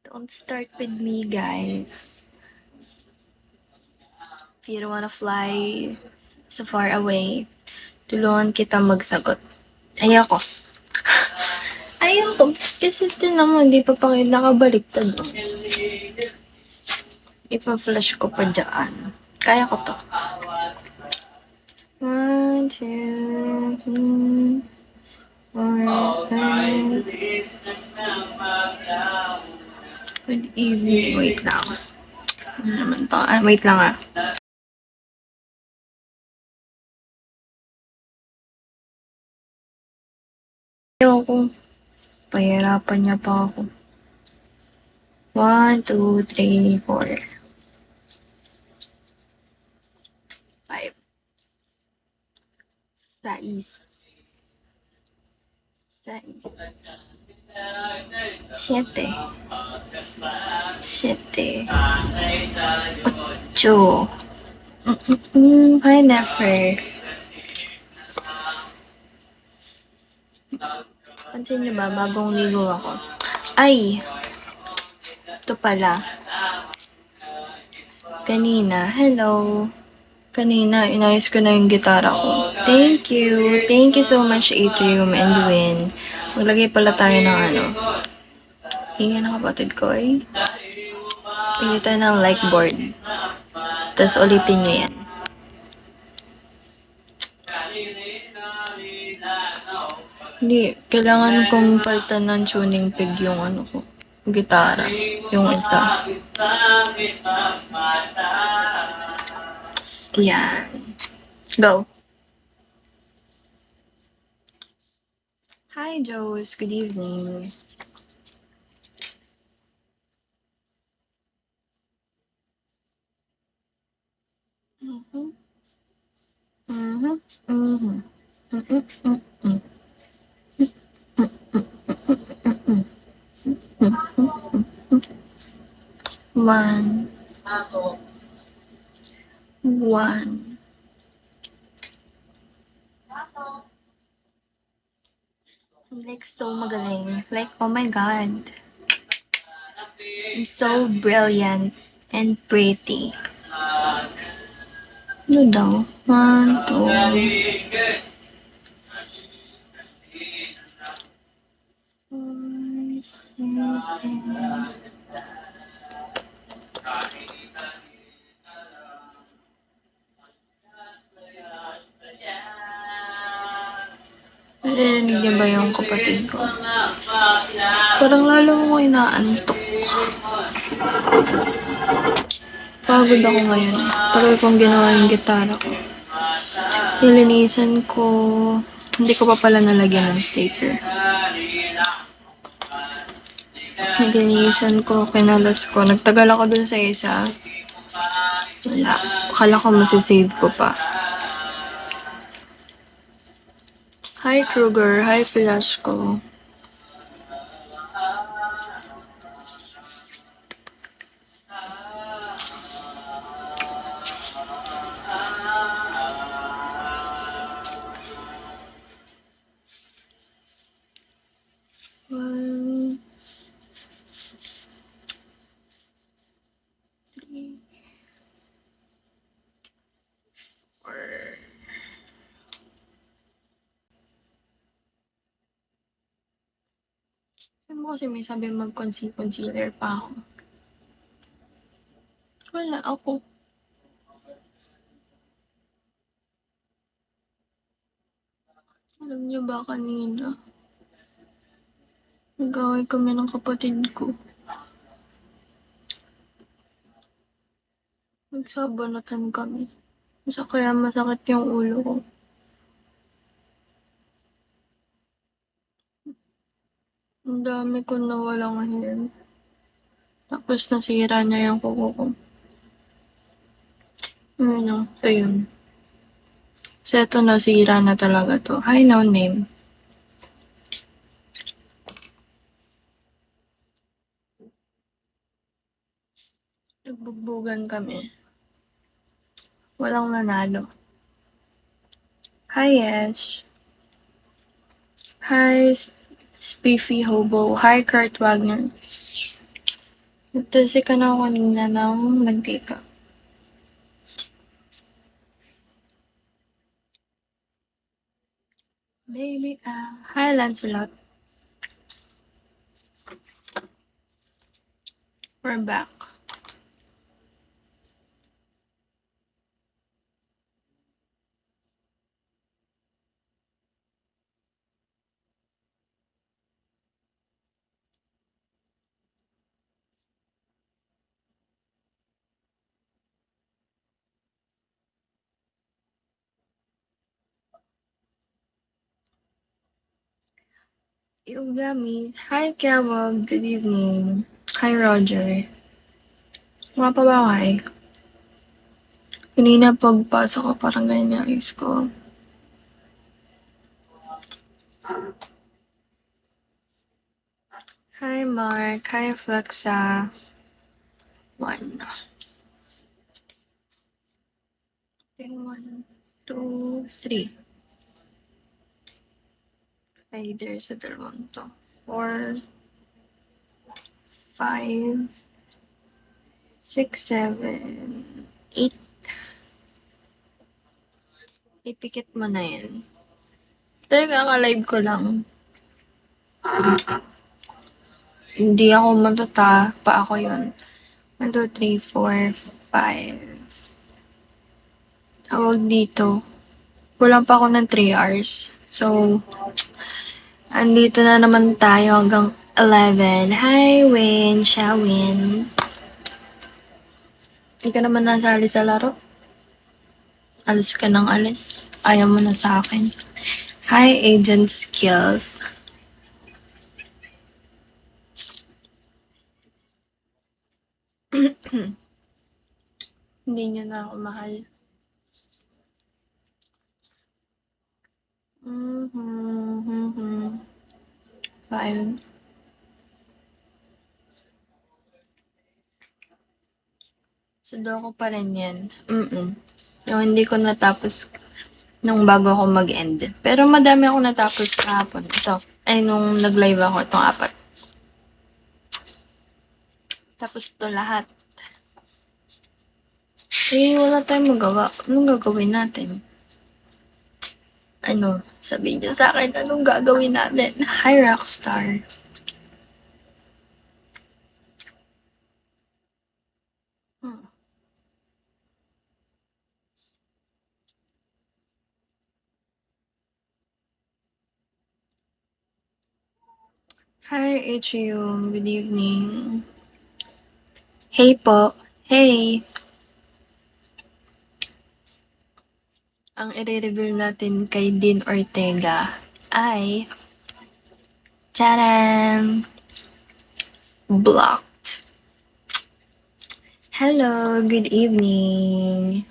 Don't start with me, guys. If you don't wanna fly so far away, tulungan kita magsagot. Ayoko. Ayoko. Kasi tinan mo, hindi pa pa kayo nakabaliktad. Oh. Ipa-flash ko pa dyan. Kaya ko to. 1, 2, 3, 4, 5. Good evening. Wait lang. Ano naman to? Wait lang ah. Ayoko. Pahirapan niya pa ako. 1, 2, 3, 4, 5, 6, 6, 7, 7, 8. Hi, Nefer. Pansin niyo ba, bagong ligo ako. Ay! Ito pala. Kanina, hello. Kanina, inayos ko na yung gitara ko. Thank you. Thank you so much, Atrium and Win. Maglagay pala tayo ng ano. Hinga ng kapatid ko eh. Hinga tayo ng like board. Tapos ulitin nyo yan. Hindi, kailangan kong palitan ng tuning peg yung ano ko. Gitara. Yung isa. Yan. Go. Hi, Joes. Good evening. Mhm. Mhm. Mhm. Mhm. Mhm. One. One. I'm like so magaling. Like, oh my god. I'm so brilliant and pretty. Ano daw? 1, 2, 4, 7. Narinig niya ba yung kapatid ko? Parang lalo mo inaantok. Pagod ako ngayon. Tagal kong ginawa yung gitara ko. Nilinisan ko. Hindi ko pa pala nalagyan ng sticker. Nilinisan ko, kinalas ko. Nagtagal ako dun sa isa. Wala. Akala ko masisave ko pa. Hi, Kruger. Hi, Flash ko. One, three, four. Saan mo kasi may sabi mag-concealer pa ako? Wala ako. Alam niyo ba kanina? Nag-away kami ng kapatid ko. Nagsabanatan kami. Kaya masakit yung ulo ko. Ang dami ko nawalang hair. Tapos nasira niya yung kuko ko. Ano, ito yun. So, ito nasira na talaga to. Hi, no name. Nagbugbugan kami. Walang nanalo. Hi, Yesh. Hi, Spiffy Hobo. Hi, Kurt Wagner. Nagtalsik ka na kanina ng mantika. Baby, hi Lancelot. We're back. Yugami. Hi Kawag. Good evening. Hi Roger. Mga pabaway. Kanina pagpasok ko parang ganyan yung eyes ko. Hi Mark. Hi Flexa. One. Then 1, 2, 3. Ay, there's a dalawang to. 4, 5, 6, 7, 8. Ipikit mo na yan. Talaga, ka-live ko lang. Hindi ako matata. Pa ako yun. 1, 2, 3, 4, 5. Tawag dito. Kulang pa ako ng 3 hours. So, andito na naman tayo hanggang 11. Hi, Win. Shawin. Hindi ka naman nasali sa laro. Alis ka ng alis. Ayaw mo na sa akin. Hi, Agent Skills. Hindi niyo na ako mahal. Mm-hmm. 5. Sudoku pa rin yan. Yung hindi ko natapos nung bago ako mag-end. Pero madami ako natapos kahapon. Ito. Ay, nung nag-live ako, itong 4. Tapos ito lahat. Eh, wala tayong magawa. Anong gagawin natin? Ano? Sabihin niyo sa akin, anong gagawin natin? Hi, Rockstar. Hmm. Hi, Atrium. Good evening. Hey po. Hey. Ang i-reveal natin kay Dean Ortega ay Charan! Blocked. Hello, good evening.